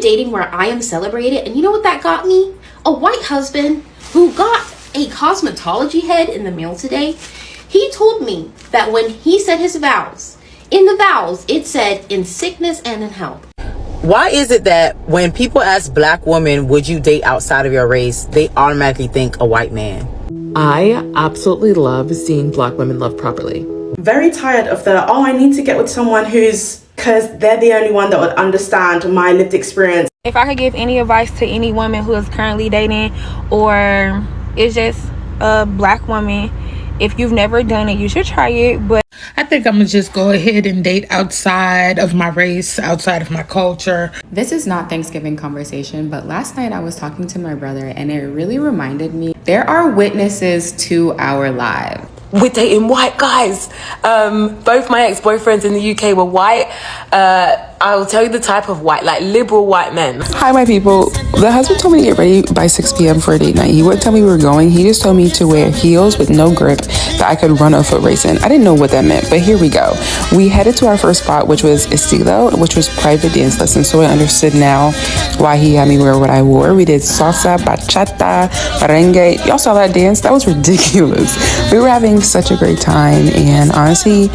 dating where I am celebrated, and you know what that got me? A white husband who got a cosmetology head in the mail today. He told me that when he said his vows, in the vows, it said in sickness and in health. Why is it that when people ask black women, would you date outside of your race, they automatically think a white man? I absolutely love seeing black women love properly. Very tired of I need to get with someone because they're the only one that would understand my lived experience. If I could give any advice to any woman who is currently dating or is just a black woman, if you've never done it, you should try it. But I think I'm gonna just go ahead and date outside of my race, outside of my culture. This is not Thanksgiving conversation, but last night I was talking to my brother and it really reminded me there are witnesses to our lives. We're dating white guys. Both my ex-boyfriends in the UK were white. I'll tell you the type of white, like liberal white men. Hi, my people. The husband told me to get ready by 6 p.m. for a date night. He wouldn't tell me we were going. He just told me to wear heels with no grip that I could run a foot race in. I didn't know what that meant, but here we go. We headed to our first spot, which was Estilo, which was private dance lessons. So I understood now why he had me wear what I wore. We did salsa, bachata, merengue. Y'all saw that dance? That was ridiculous. We were having such a great time, and honestly,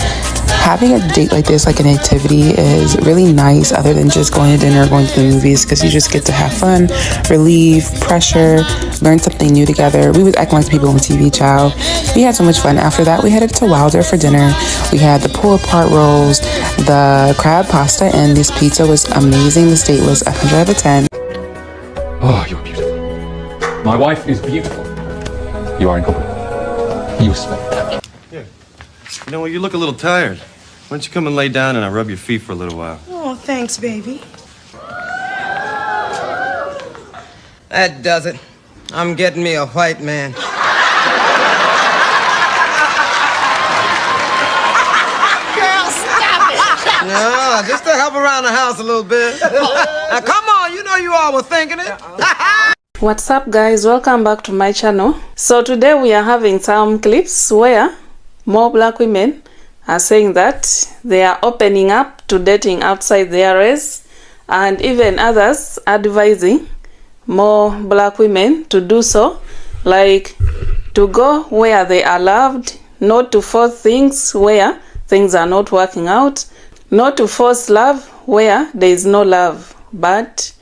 having a date like this, like an activity, is really nice other than just going to dinner or going to the movies, because you just get to have fun, relieve pressure, learn something new together. We was acting like the people on TV, child. We had so much fun. After that, we headed to Wilder for dinner. We had the pull-apart rolls, the crab pasta, and this pizza was amazing. The date was 100 out of 10. Oh, you're beautiful. My wife is beautiful. You are incompetent. You're spectacular. Yeah. You know, you look a little tired. Why don't you come and lay down and I'll rub your feet for a little while? Oh, thanks, baby. That does it. I'm getting me a white man. Girl, stop it. No, just to help around the house a little bit. Now, come on, you know you all were thinking it. What's up, guys? Welcome back to my channel. So today we are having some clips where more black women are saying that they are opening up to dating outside their race, and even others advising more black women to do so, like to go where they are loved, not to force things where things are not working out, not to force love where there is no love, but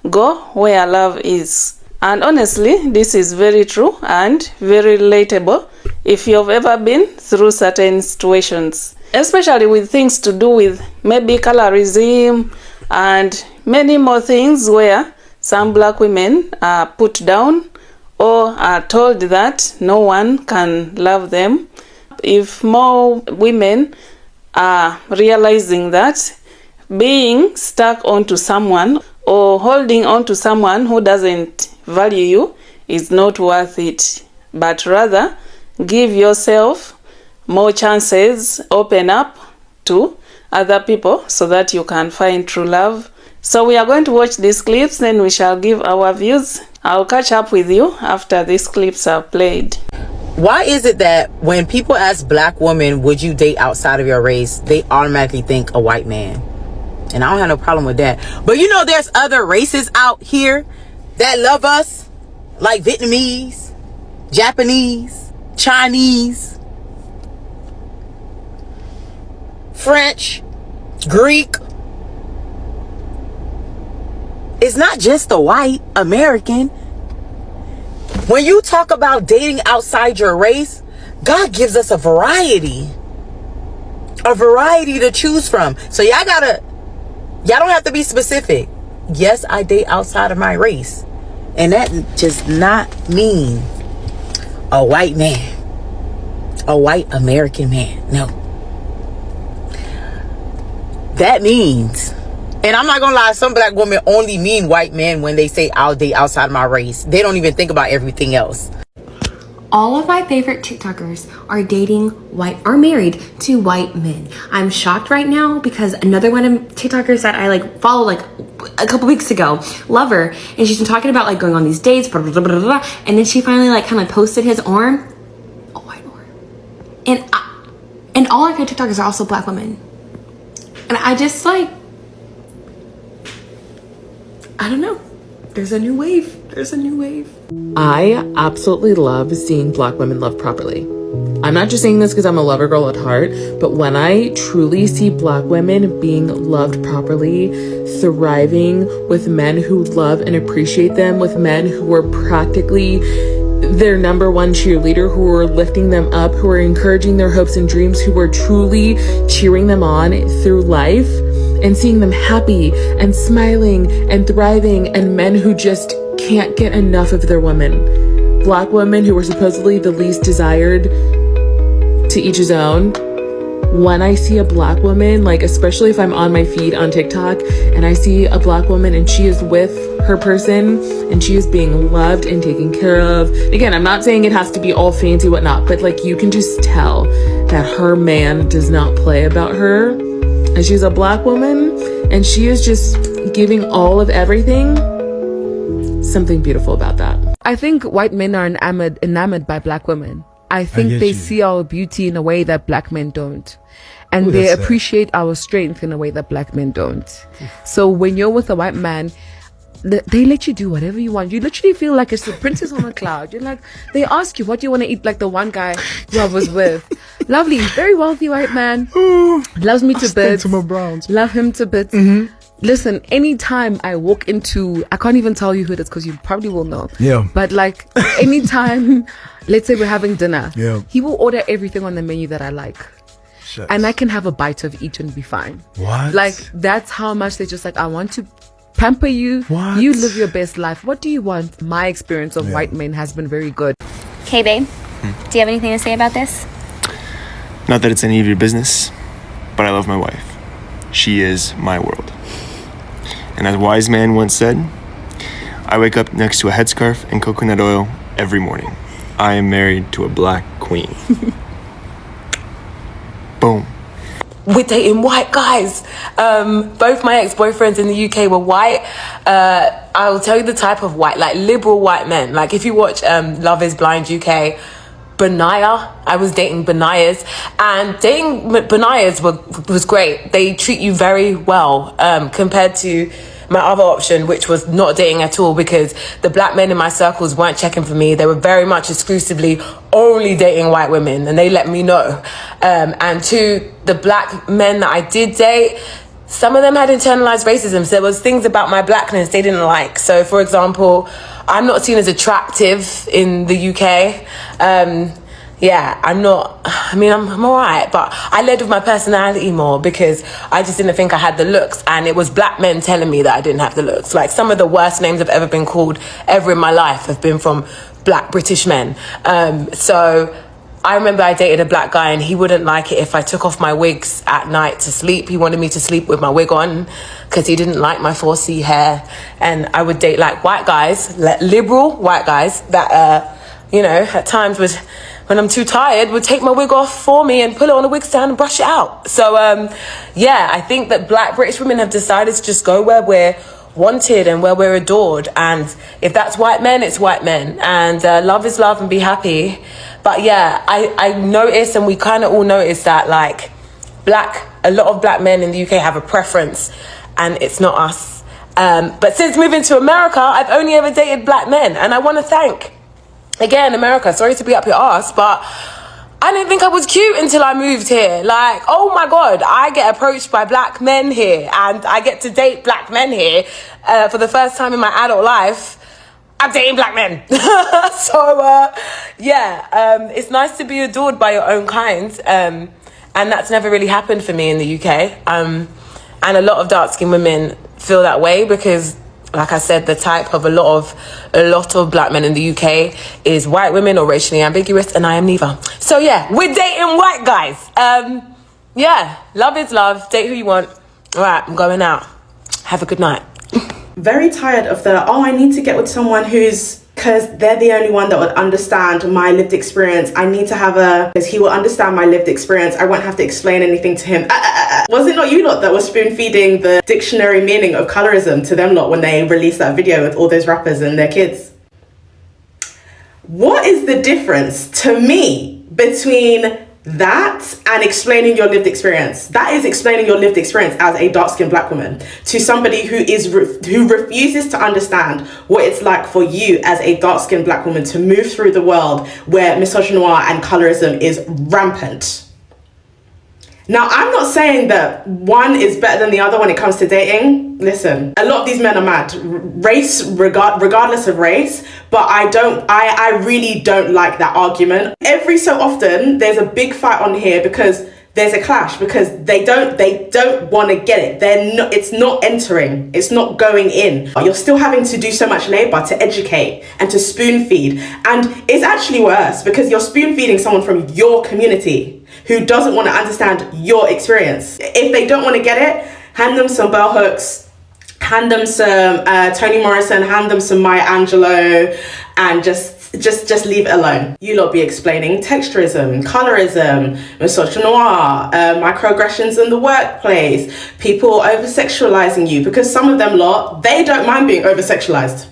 go where love is. And honestly, this is very true and very relatable if you've ever been through certain situations, especially with things to do with maybe colorism and many more things where some black women are put down or are told that no one can love them. If more women are realizing that being stuck onto someone or holding on to someone who doesn't value you is not worth it, but rather give yourself more chances, open up to other people so that you can find true love. So we are going to watch these clips, then we shall give our views. I'll catch up with you after these clips are played. Why is it that when people ask black women, would you date outside of your race, they automatically think a white man? And I don't have no problem with that. But you know, there's other races out here that love us, like Vietnamese, Japanese, Chinese, French, Greek. It's not just the white American. When you talk about dating outside your race, God gives us a variety to choose from. So y'all don't have to be specific. Yes, I date outside of my race, and that does not mean a white man, a white American man. No, that means, and I'm not gonna lie, some black women only mean white men when they say I'll date outside of my race. They don't even think about everything else. All of my favorite TikTokers are are married to white men. I'm shocked right now because another one of TikTokers that I followed a couple weeks ago, love her, and she's been talking about going on these dates, blah, blah, blah, blah, blah, and then she finally kind of posted his arm, a white arm, and all our favorite TikTokers are also black women, and I just I don't know. There's a new wave. There's a new wave. I absolutely love seeing Black women love properly. I'm not just saying this because I'm a lover girl at heart, but when I truly see Black women being loved properly, thriving with men who love and appreciate them, with men who are practically their number one cheerleader, who are lifting them up, who are encouraging their hopes and dreams, who are truly cheering them on through life, and seeing them happy and smiling and thriving, and men who just can't get enough of their women. Black women who are supposedly the least desired, to each his own. When I see a Black woman, like especially if I'm on my feed on TikTok and I see a Black woman and she is with her person and she is being loved and taken care of. Again, I'm not saying it has to be all fancy whatnot, but like you can just tell that her man does not play about her, and she's a Black woman and she is just giving all of everything. Something beautiful about that. I think white men are enamored by Black women. I think they see our beauty in a way that Black men don't. And they appreciate our strength in a way that Black men don't. So when you're with a white man, they let you do whatever you want. You literally feel like it's the princess on a cloud. You're like, they ask you, what do you want to eat? Like the one guy who I was with. Lovely, very wealthy white man. Loves me to bits. Love him to bits. Listen, anytime I walk into, I can't even tell you who it is because you probably will know. Yeah. But like, anytime, let's say we're having dinner, yeah, he will order everything on the menu that I like. Shucks. And I can have a bite of each and be fine. What? Like, that's how much they're just like, I want to pamper you. What? You live your best life. What do you want? My experience of white men has been very good. Okay, babe. Do you have anything to say about this? Not that it's any of your business, but I love my wife. She is my world. And as a wise man once said, I wake up next to a headscarf and coconut oil every morning. I am married to a Black queen. Boom. We're dating white guys. Both my ex-boyfriends in the UK were white. I'll tell you the type of white, like liberal white men. Like if you watch Love is Blind UK, Benaya, I was dating Benayas, and dating Benayas was great. They treat you very well compared to my other option, which was not dating at all, because the Black men in my circles weren't checking for me. They were very much exclusively only dating white women, and they let me know. And to the Black men that I did date, some of them had internalized racism. So there was things about my Blackness they didn't like. So for example, I'm not seen as attractive in the UK. I'm all right, but I led with my personality more because I just didn't think I had the looks, and it was Black men telling me that I didn't have the looks. Like some of the worst names I've ever been called ever in my life have been from Black British men. So I remember I dated a Black guy and he wouldn't like it if I took off my wigs at night to sleep. He wanted me to sleep with my wig on because he didn't like my 4C hair. And I would date like white guys, like liberal white guys that, at times would, when I'm too tired, would take my wig off for me and put it on a wig stand and brush it out. So, I think that Black British women have decided to just go where we're wanted and where we're adored. And if that's white men, it's white men. And love is love and be happy. But yeah, I noticed, and we kind of all noticed that like a lot of Black men in the UK have a preference and it's not us. But since moving to America, I've only ever dated Black men. And I want to thank, again, America, sorry to be up your ass, but I didn't think I was cute until I moved here. Like, oh my God, I get approached by Black men here and I get to date Black men here for the first time in my adult life. I'm dating Black men. It's nice to be adored by your own kind. And that's never really happened for me in the UK. And a lot of dark-skinned women feel that way because, like I said, the type of a lot of Black men in the UK is white women or racially ambiguous, and I am neither. So yeah, we're dating white guys. Love is love. Date who you want. All right, I'm going out. Have a good night. Very tired of I need to get with someone because they're the only one that would understand my lived experience. I need to have because he will understand my lived experience. I won't have to explain anything to him. Was it not you lot that was spoon feeding the dictionary meaning of colorism to them lot when they released that video with all those rappers and their kids? What is the difference to me between that and explaining your lived experience. That is explaining your lived experience as a dark-skinned black woman to somebody who refuses to understand what it's like for you as a dark-skinned black woman to move through the world where misogyny and colorism is rampant. Now, I'm not saying that one is better than the other when it comes to dating. Listen, a lot of these men are mad, regardless of race, but I really don't like that argument. Every so often, there's a big fight on here because there's a clash, because they don't want to get it. It's not entering, it's not going in. You're still having to do so much labor to educate and to spoon feed. And it's actually worse because you're spoon feeding someone from your community who doesn't want to understand your experience. If they don't want to get it, hand them some bell hooks, hand them some Toni Morrison, hand them some Maya Angelou, and just leave it alone. You lot be explaining texturism, colorism, misogyny, microaggressions in the workplace, people over-sexualizing you, because some of them lot, they don't mind being over-sexualized.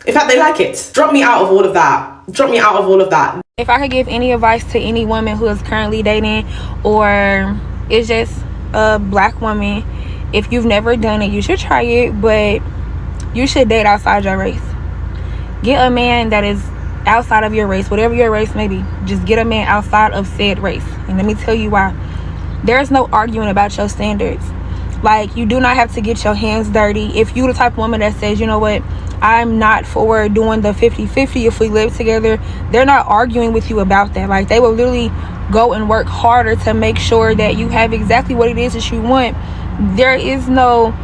In fact, they like it. Drop me out of all of that. Drop me out of all of that. If I could give any advice to any woman who is currently dating or is just a black woman, if you've never done it, you should try it, but you should date outside your race. Get a man that is outside of your race, whatever your race may be. Just get a man outside of said race. And let me tell you why. There's no arguing about your standards. Like, you do not have to get your hands dirty. If you're the type of woman that says, you know what, I'm not for doing the 50-50 if we live together, they're not arguing with you about that. Like, they will literally go and work harder to make sure that you have exactly what it is that you want. There is no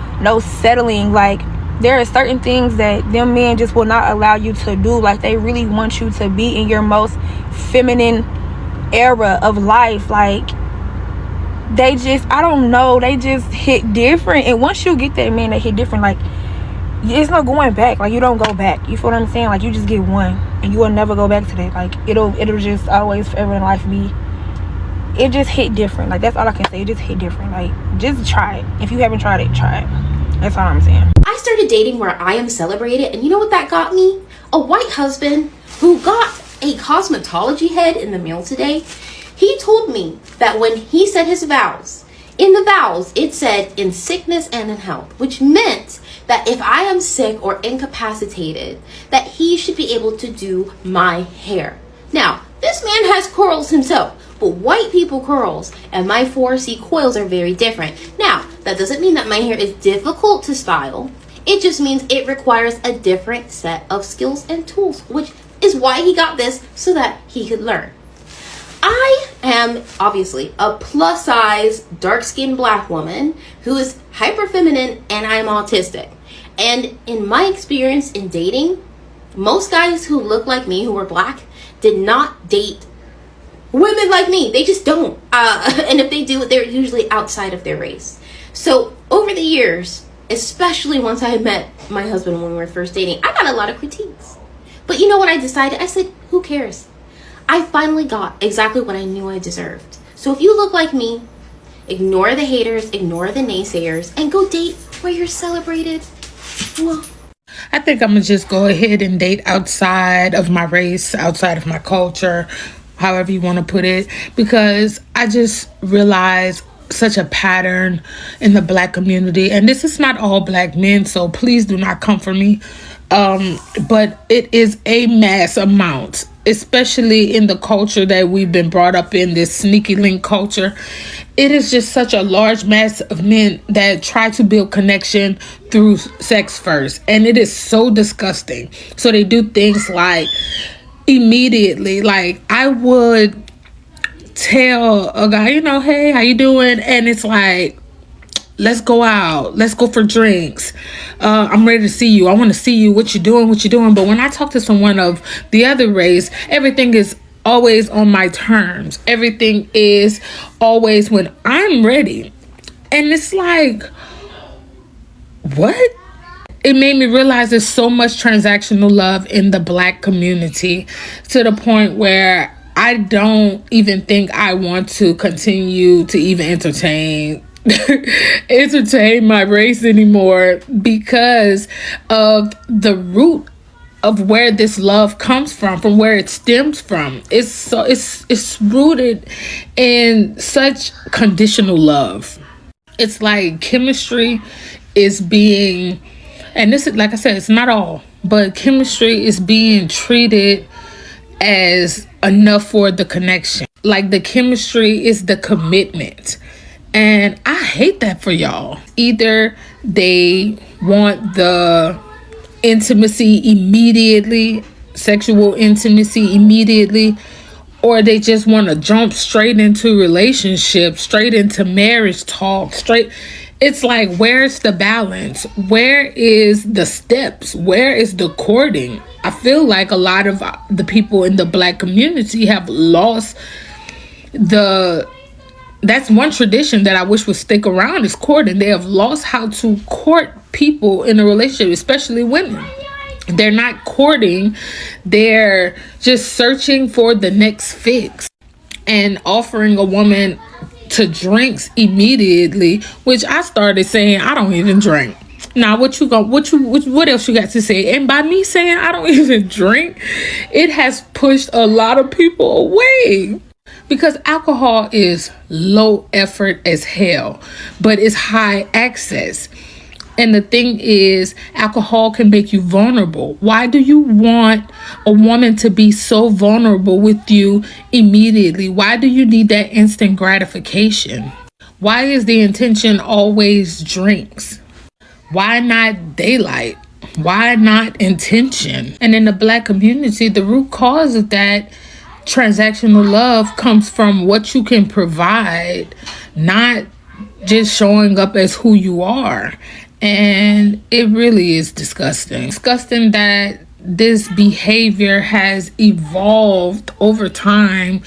settling. Like, there are certain things that them men just will not allow you to do. Like, they really want you to be in your most feminine era of life. Like, they just, I don't know, they just hit different. And once you get that man that hit different, like, it's no going back. Like, you don't go back. You feel what I'm saying? Like, you just get one and you will never go back to that. Like, it'll just always forever in life be, it just hit different. Like, that's all I can say. It just hit different. Like, just try it. If you haven't tried it, try it. That's all I'm saying. I started dating where I am celebrated, and you know what that got me? A white husband who got a cosmetology head in the mail today. He told me that when he said his vows, in the vows it said in sickness and in health, which meant that if I am sick or incapacitated, that he should be able to do my hair. Now, this man has curls himself, but white people curls and my 4C coils are very different. Now, that doesn't mean that my hair is difficult to style. It just means it requires a different set of skills and tools, which is why he got this, so that he could learn. I am obviously a plus size, dark skinned black woman who is hyper feminine, and I'm autistic. And in my experience in dating, most guys who look like me, who are black, did not date women like me. They just don't. And if they do, they're usually outside of their race. So over the years, especially once I met my husband when we were first dating, I got a lot of critiques. But you know what I decided? I said, who cares? I finally got exactly what I knew I deserved. So if you look like me, ignore the haters, ignore the naysayers, and go date where you're celebrated. Well, I think I'm gonna just go ahead and date outside of my race, outside of my culture, however you want to put it, because I just realized such a pattern in the black community. And this is not all black men, so please do not come for me. But it is a mass amount, especially in the culture that we've been brought up in, this sneaky link culture. It is just such a large mass of men that try to build connection through sex first. And it is so disgusting. So they do things like immediately, like I would tell a guy, you know, hey, how you doing? And it's like, let's go out. Let's go for drinks. I'm ready to see you. I want to see you. What you doing? But when I talk to someone of the other race, everything is always on my terms. Everything is always when I'm ready. And it's like, what? It made me realize there's so much transactional love in the black community, to the point where I don't even think I want to continue to even entertain my race anymore, because of the root of where this love comes from where it stems from. It's rooted in such conditional love. It's like chemistry is being, and this is, like I said, it's not all, but chemistry is being treated as enough for the connection. Like the chemistry is the commitment. And I hate that for y'all. Either they want the intimacy immediately, sexual intimacy immediately, or they just want to jump straight into relationships, straight into marriage talk, straight. It's like, where's the balance? Where is the steps? Where is the courting? I feel like a lot of the people in the Black community have lost that's one tradition that I wish would stick around, is courting. They have lost how to court people in a relationship, especially women. They're not courting. They're just searching for the next fix and offering a woman to drinks immediately, which I started saying, I don't even drink. Now, what else you got to say? And by me saying I don't even drink, it has pushed a lot of people away. Because alcohol is low effort as hell, but it's high access. And the thing is, alcohol can make you vulnerable. Why do you want a woman to be so vulnerable with you immediately? Why do you need that instant gratification? Why is the intention always drinks? Why not daylight? Why not intention? And in the Black community, the root cause of that transactional love comes from what you can provide, not just showing up as who you are. And it really is disgusting. Disgusting that this behavior has evolved over time,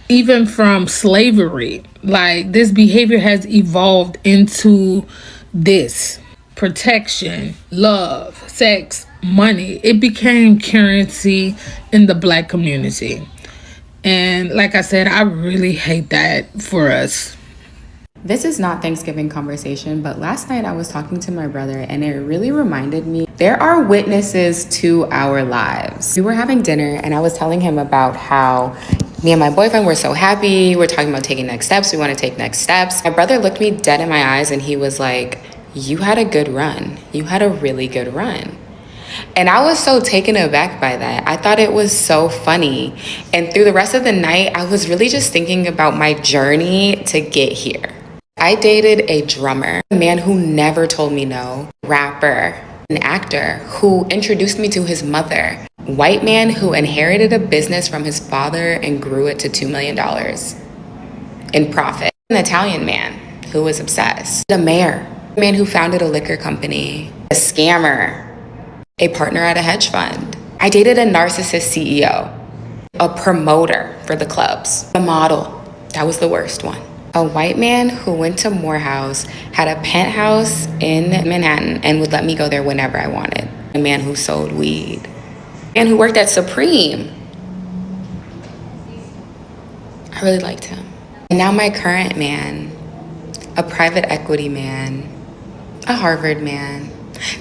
even from slavery. Like, this behavior has evolved into this protection, love, sex, money. It became currency in the Black community. And like I said, I really hate that for us. This is not Thanksgiving conversation, but last night I was talking to my brother and it really reminded me there are witnesses to our lives. We were having dinner and I was telling him about how me and my boyfriend were so happy. We're talking about taking next steps. We want to take next steps. My brother looked me dead in my eyes and he was like, you had a good run. You had a really good run. And I was so taken aback by that. I thought it was so funny. And through the rest of the night, I was really just thinking about my journey to get here. I dated a drummer, a man who never told me no, rapper, an actor who introduced me to his mother, white man who inherited a business from his father and grew it to $2 million in profit, an Italian man who was obsessed, a mayor, a man who founded a liquor company, a scammer, a partner at a hedge fund. I dated a narcissist CEO, a promoter for the clubs, a model. That was the worst one. A white man who went to Morehouse, had a penthouse in Manhattan, and would let me go there whenever I wanted. A man who sold weed. A man who worked at Supreme. I really liked him. And now my current man, a private equity man, a Harvard man.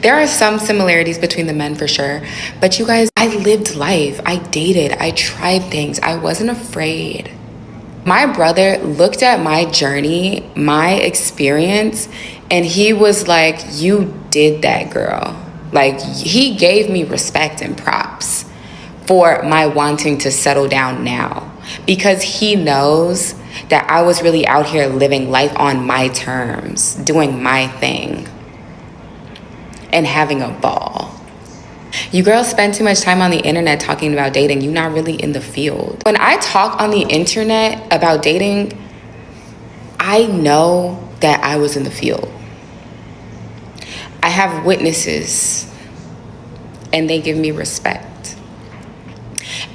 There are some similarities between the men for sure, but you guys, I lived life. I dated, I tried things. I wasn't afraid. My brother looked at my journey, my experience, and he was like, you did that, girl. Like, he gave me respect and props for my wanting to settle down now, because he knows that I was really out here living life on my terms, doing my thing, and having a ball. You girls spend too much time on the internet talking about dating. You're not really in the field. When I talk on the internet about dating, I know that I was in the field. I have witnesses and they give me respect.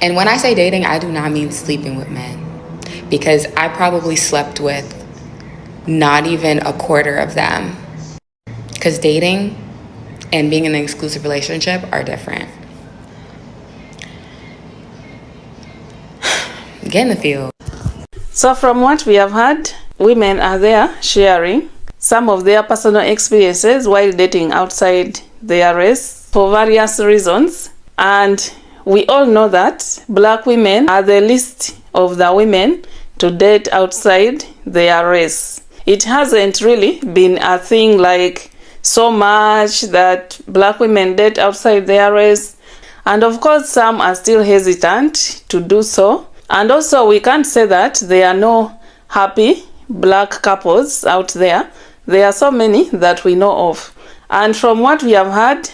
And when I say dating, I do not mean sleeping with men, because I probably slept with not even a quarter of them. Because dating and being in an exclusive relationship are different. Get in the field. So from what we have heard, women are there sharing some of their personal experiences while dating outside their race, for various reasons. And we all know that black women are the least of the women to date outside their race. It hasn't really been a thing like so much that black women date outside their race. And of course, some are still hesitant to do so. And also, we can't say that there are no happy black couples out there. There are so many that we know of. And from what we have heard,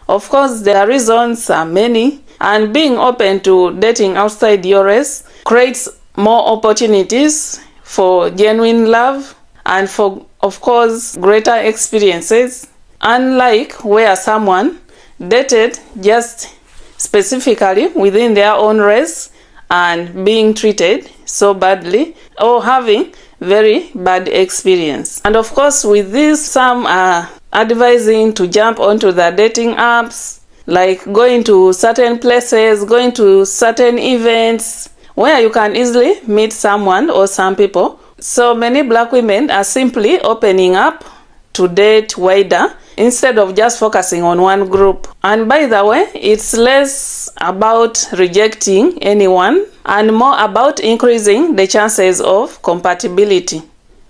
of course, their reasons are many. And being open to dating outside your race creates more opportunities for genuine love and for, of course, greater experiences. Unlike where someone dated just specifically within their own race and being treated so badly or having very bad experience. And of course, with this, some are advising to jump onto the dating apps, like going to certain places, going to certain events where you can easily meet someone or some people. So many black women are simply opening up to date wider instead of just focusing on one group. And by the way, it's less about rejecting anyone and more about increasing the chances of compatibility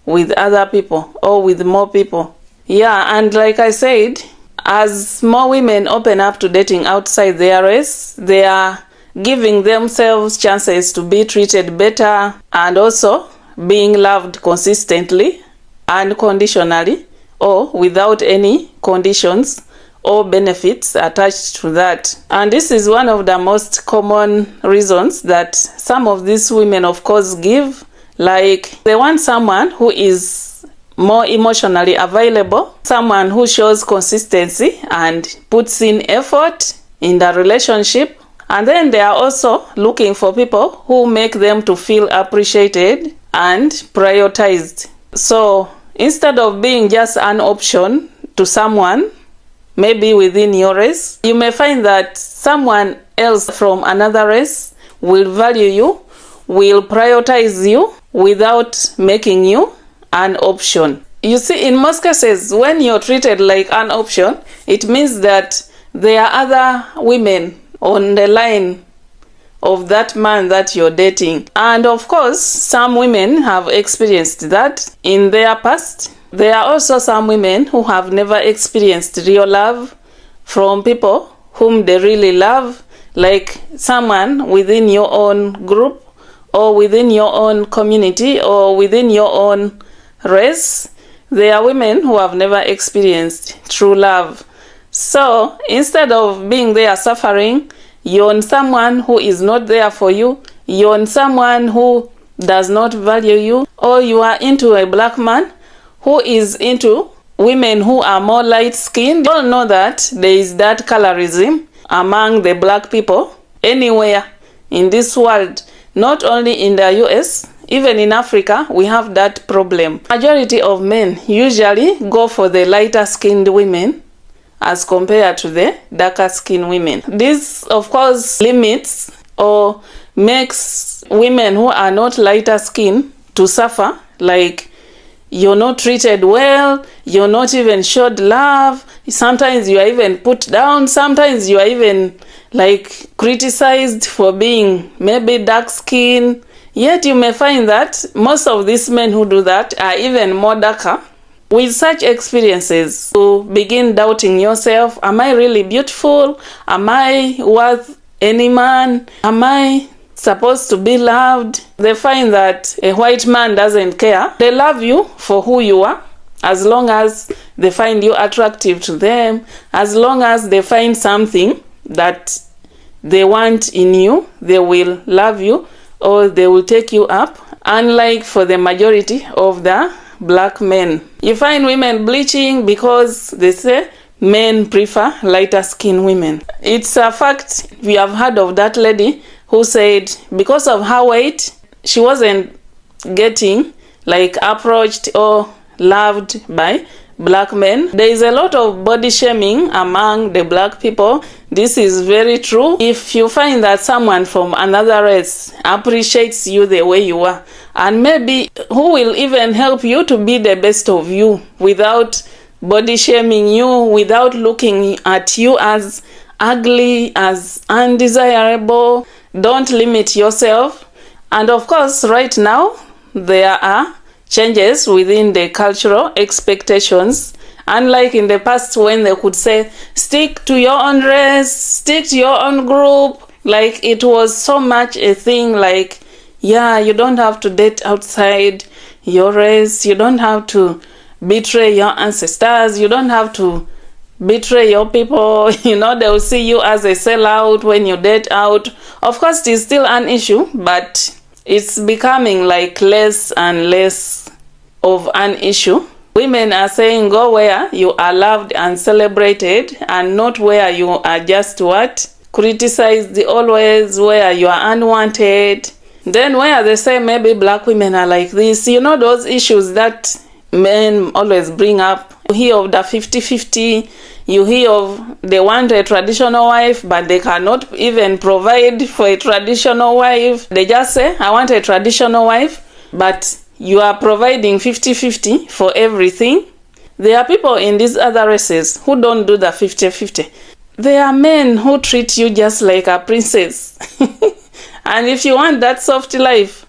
with other people or with more people. Yeah, and like I said, as more women open up to dating outside their race, they are giving themselves chances to be treated better and also being loved consistently and conditionally or without any conditions or benefits attached to that. And this is one of the most common reasons that some of these women, of course, give. Like, they want someone who is more emotionally available, someone who shows consistency and puts in effort in the relationship. And then they are also looking for people who make them to feel appreciated and prioritized. So instead of being just an option to someone, maybe within your race, you may find that someone else from another race will value you, will prioritize you without making you an option. You see, in most cases, when you're treated like an option, it means that there are other women on the line of that man that you're dating. And of course, some women have experienced that in their past. There are also some women who have never experienced real love from people whom they really love, like someone within your own group or within your own community or within your own race. There are women who have never experienced true love. So instead of being there suffering, you're on someone who is not there for you, you're on someone who does not value you, or you are into a black man who is into women who are more light-skinned. You all know that there is that colorism among the black people anywhere in this world, not only in the US, even in Africa, we have that problem. Majority of men usually go for the lighter-skinned women as compared to the darker-skinned women. This, of course, limits or makes women who are not lighter-skinned to suffer, like you're not treated well, you're not even showed love, sometimes you are even put down, sometimes you are even like criticized for being maybe dark-skinned. Yet you may find that most of these men who do that are even more darker. With such experiences, you begin doubting yourself. Am I really beautiful? Am I worth any man? Am I supposed to be loved? They find that a white man doesn't care. They love you for who you are, as long as they find you attractive to them, as long as they find something that they want in you, they will love you or they will take you up. Unlike for the majority of the black men, you find women bleaching because they say men prefer lighter skinned women. It's a fact. We have heard of that lady who said because of her weight, she wasn't getting like approached or loved by black men. There is a lot of body shaming among the black people. This is very true. If you find that someone from another race appreciates you the way you are, and maybe who will even help you to be the best of you without body shaming you without looking at you as ugly, as undesirable. Don't limit yourself. And of course, right now, there are changes within the cultural expectations. Unlike in the past when they could say, stick to your own race, stick to your own group. Like it was so much a thing like, yeah, you don't have to date outside your race. You don't have to betray your ancestors. You don't have to betray your people. You know, they will see you as a sellout when you date out. Of course, it is still an issue, but it's becoming like less and less of an issue. Women are saying go where you are loved and celebrated and not where you are just what? Criticized always, where you are unwanted. Then where they say maybe black women are like this. You know those issues that men always bring up. You hear of the 50-50. You hear of they want a traditional wife, but they cannot even provide for a traditional wife. They just say, I want a traditional wife, but you are providing 50-50 for everything. There are people in these other races who don't do the 50-50. There are men who treat you just like a princess. And if you want that soft life,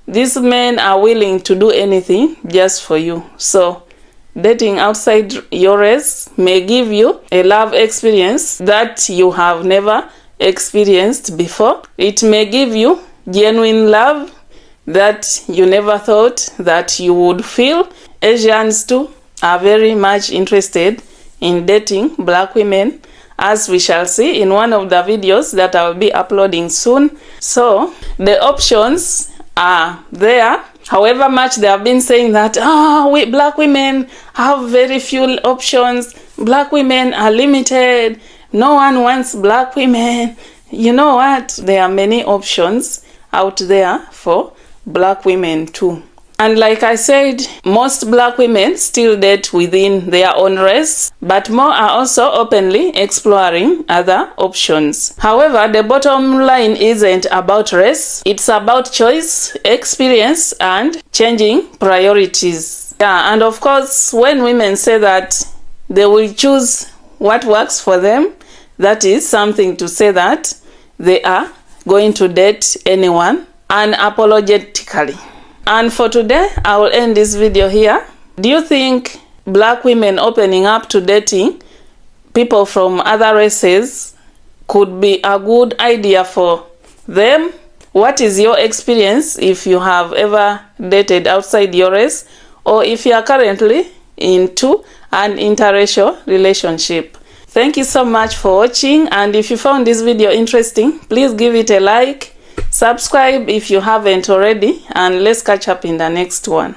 these men are willing to do anything just for you. So dating outside your race may give you a love experience that you have never experienced before. It may give you genuine love that you never thought that you would feel. Asians too are very much interested in dating black women, as we shall see in one of the videos that I will be uploading soon. So the options are there. However much they have been saying that we black women have very few options, black women are limited, no one wants black women. You know what? There are many options out there for black women too. And like I said, most black women still date within their own race, but more are also openly exploring other options. However, the bottom line isn't about race. It's about choice, experience, and changing priorities. Yeah, and of course, when women say that they will choose what works for them, that is something to say that they are going to date anyone unapologetically. And for today, I will end this video here. Do you think black women opening up to dating people from other races could be a good idea for them? What is your experience if you have ever dated outside your race, or if you are currently into an interracial relationship? Thank you so much for watching, and if you found this video interesting, please give it a like. Subscribe if you haven't already, and let's catch up in the next one.